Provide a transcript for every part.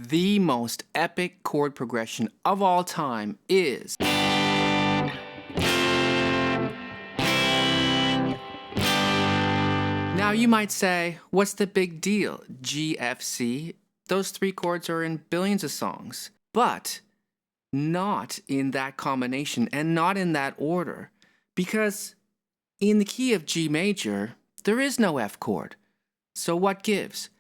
The most epic chord progression of all time is... Now you might say, what's the big deal? G, F, C? Those three chords are in billions of songs, but not in that combination and not in that order, because in the key of G major, there is no F chord. So what gives?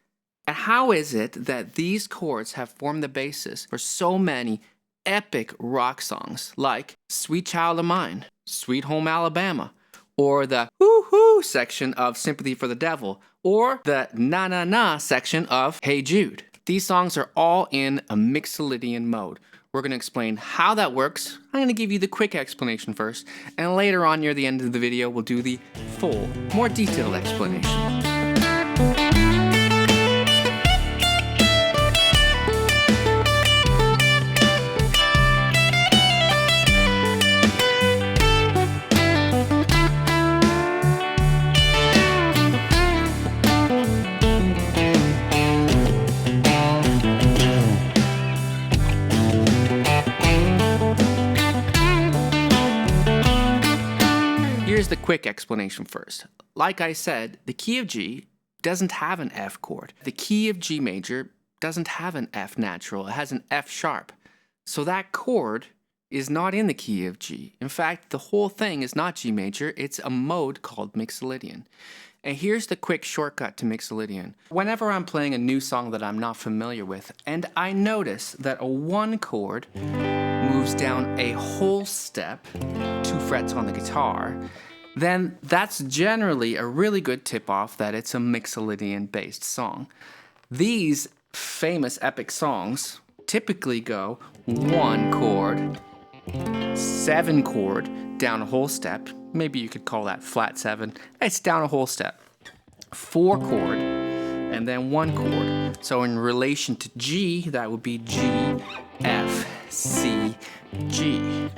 And how is it that these chords have formed the basis for so many epic rock songs like Sweet Child of Mine, Sweet Home Alabama, or the hoo-hoo section of Sympathy for the Devil, or the na-na-na section of Hey Jude? These songs are all in a Mixolydian mode. We're going to explain how that works. I'm going to give you the quick explanation first, and later on near the end of the video, we'll do the full, more detailed explanation. Here's the quick explanation first. Like I said, the key of G doesn't have an F chord. The key of G major doesn't have an F natural. It has an F sharp. So that chord is not in the key of G. In fact, the whole thing is not G major. It's a mode called Mixolydian. And here's the quick shortcut to Mixolydian. Whenever I'm playing a new song that I'm not familiar with, and I notice that a 1 chord moves down a whole step, 2 frets on the guitar, then that's generally a really good tip-off that it's a Mixolydian-based song. These famous epic songs typically go 1 chord, 7 chord, down a whole step. Maybe you could call that flat 7. It's down a whole step. 4 chord, and then 1 chord. So in relation to G, that would be G, F, C, G.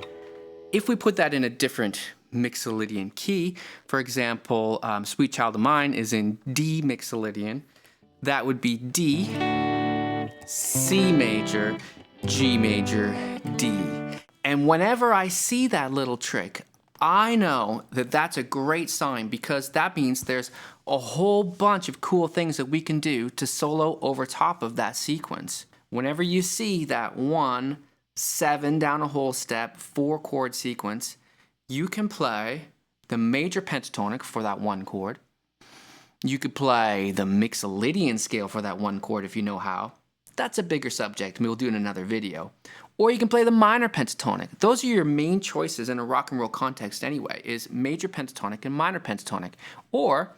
If we put that in a different Mixolydian key, for example, Sweet Child of Mine is in D Mixolydian, that would be D, C major, G major, D. And whenever I see that little trick, I know that that's a great sign, because that means there's a whole bunch of cool things that we can do to solo over top of that sequence. Whenever you see that 1, 7 down a whole step, 4 chord sequence, you can play the major pentatonic for that 1 chord. You could play the Mixolydian scale for that 1 chord if you know how. That's a bigger subject, and we'll do in another video. Or you can play the minor pentatonic. Those are your main choices in a rock and roll context anyway, is major pentatonic and minor pentatonic. Or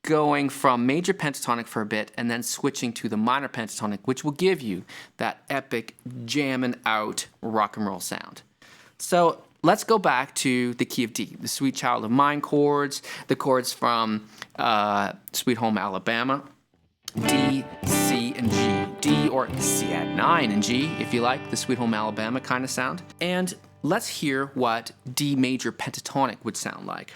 going from major pentatonic for a bit and then switching to the minor pentatonic, which will give you that epic jamming out rock and roll sound. So let's go back to the key of D, the Sweet Child of Mine chords, the chords from Sweet Home Alabama, D, C, and G. D or C add 9 and G, if you like, the Sweet Home Alabama kind of sound. And let's hear what D major pentatonic would sound like.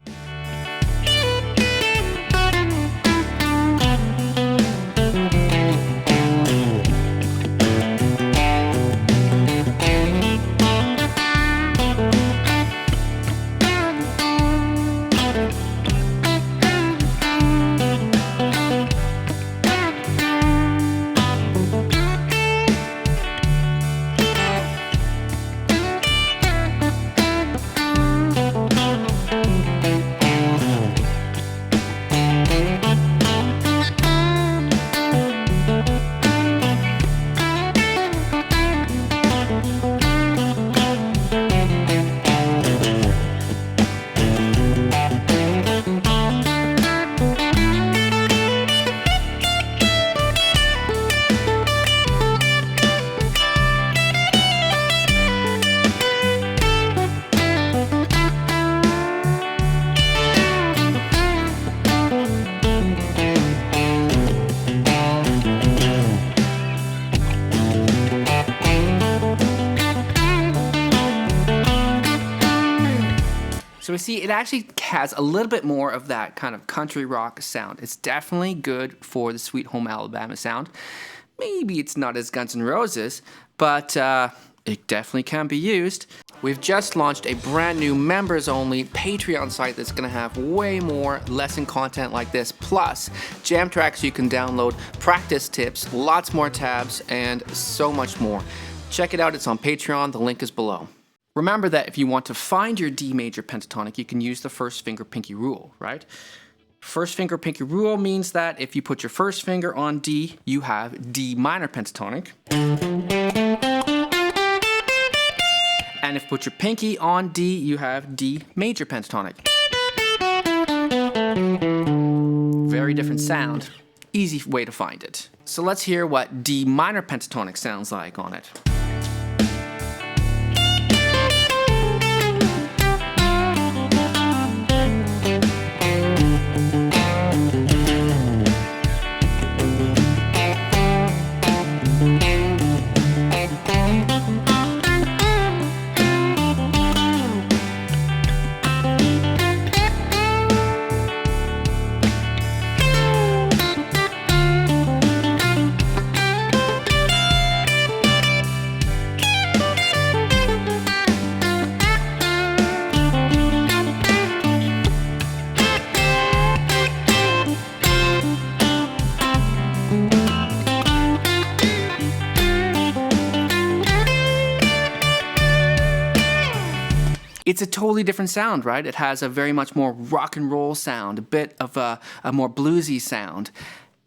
So we see it actually has a little bit more of that kind of country rock sound. It's definitely good for the Sweet Home Alabama sound. Maybe it's not as Guns N' Roses, but it definitely can be used. We've just launched a brand new members-only Patreon site that's going to have way more lesson content like this, plus jam tracks you can download, practice tips, lots more tabs, and so much more. Check it out, it's on Patreon, the link is below. Remember that if you want to find your D major pentatonic, you can use the first finger pinky rule, right? First finger pinky rule means that if you put your first finger on D, you have D minor pentatonic. And if you put your pinky on D, you have D major pentatonic. Very different sound. Easy way to find it. So let's hear what D minor pentatonic sounds like on it. It's a totally different sound, right? It has a very much more rock and roll sound, a bit of a more bluesy sound.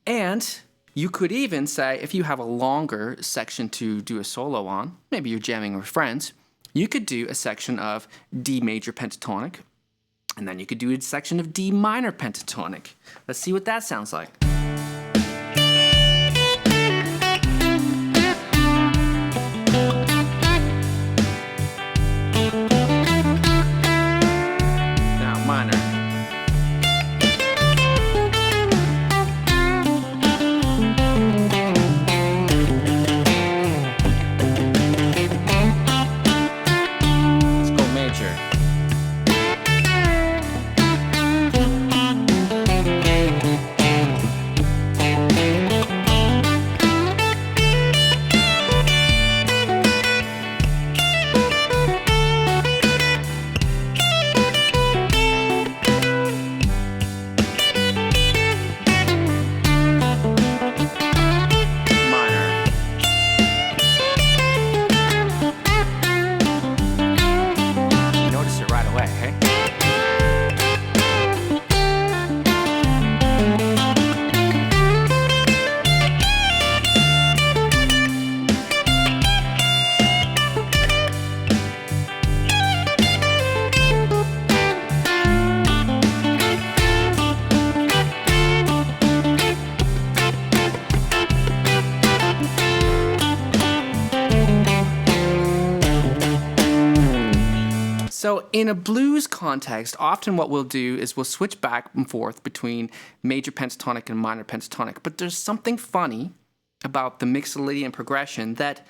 And you could even say, if you have a longer section to do a solo on, maybe you're jamming with friends, you could do a section of D major pentatonic, and then you could do a section of D minor pentatonic. Let's see what that sounds like. So in a blues context, often what we'll do is we'll switch back and forth between major pentatonic and minor pentatonic. But there's something funny about the Mixolydian progression that,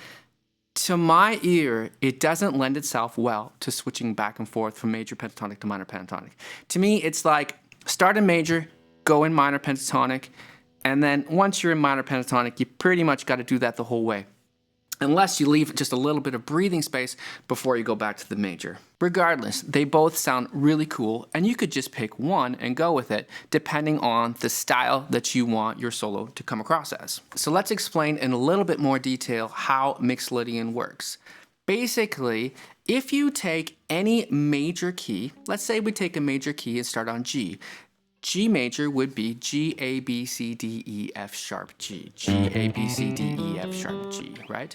to my ear, it doesn't lend itself well to switching back and forth from major pentatonic to minor pentatonic. To me, it's like start in major, go in minor pentatonic, and then once you're in minor pentatonic, you pretty much got to do that the whole way, unless you leave just a little bit of breathing space before you go back to the major. Regardless, they both sound really cool, and you could just pick one and go with it, depending on the style that you want your solo to come across as. So let's explain in a little bit more detail how Mixolydian works. Basically, if you take any major key, let's say we take a major key and start on G. G major would be G, A, B, C, D, E, F sharp, G. G, A, B, C, D, E, F sharp, G, right?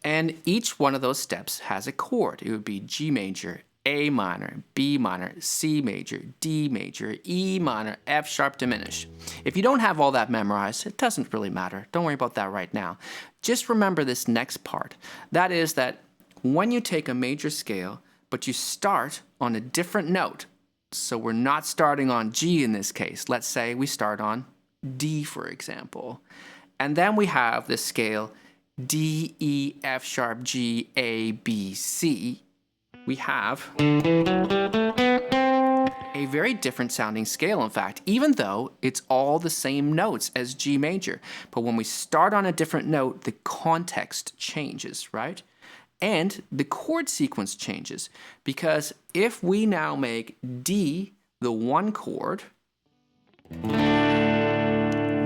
And each one of those steps has a chord. It would be G major, A minor, B minor, C major, D major, E minor, F sharp diminished. If you don't have all that memorized, it doesn't really matter. Don't worry about that right now. Just remember this next part. That is that when you take a major scale, but you start on a different note, so we're not starting on G in this case. Let's say we start on D, for example. And then we have the scale D, E, F sharp, G, A, B, C. We have a very different sounding scale, in fact, even though it's all the same notes as G major. But when we start on a different note, the context changes, right? And the chord sequence changes, because if we now make D the one chord,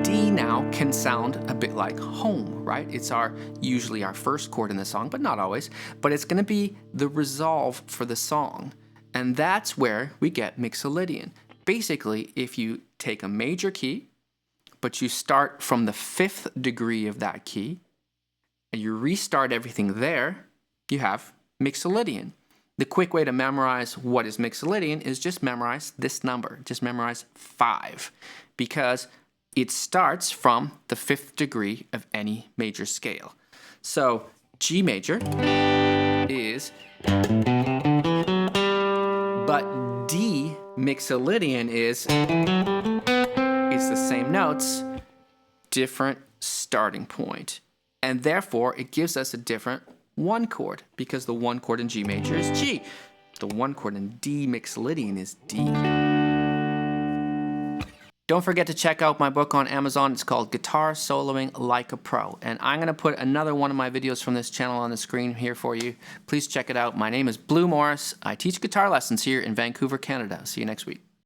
D now can sound a bit like home, right? It's usually our first chord in the song, but not always. But it's going to be the resolve for the song. And that's where we get Mixolydian. Basically, if you take a major key, but you start from the 5th degree of that key, and you restart everything there, you have Mixolydian. The quick way to memorize what is Mixolydian is just memorize this number. Just memorize 5, because it starts from the 5th degree of any major scale. So G major is, but D Mixolydian is, it's the same notes, different starting point. And therefore, it gives us a different one chord, because the one chord in G major is G. The one chord in D Mixolydian is D. Don't forget to check out my book on Amazon. It's called Guitar Soloing Like a Pro. And I'm going to put another one of my videos from this channel on the screen here for you. Please check it out. My name is Blue Morris. I teach guitar lessons here in Vancouver, Canada. See you next week.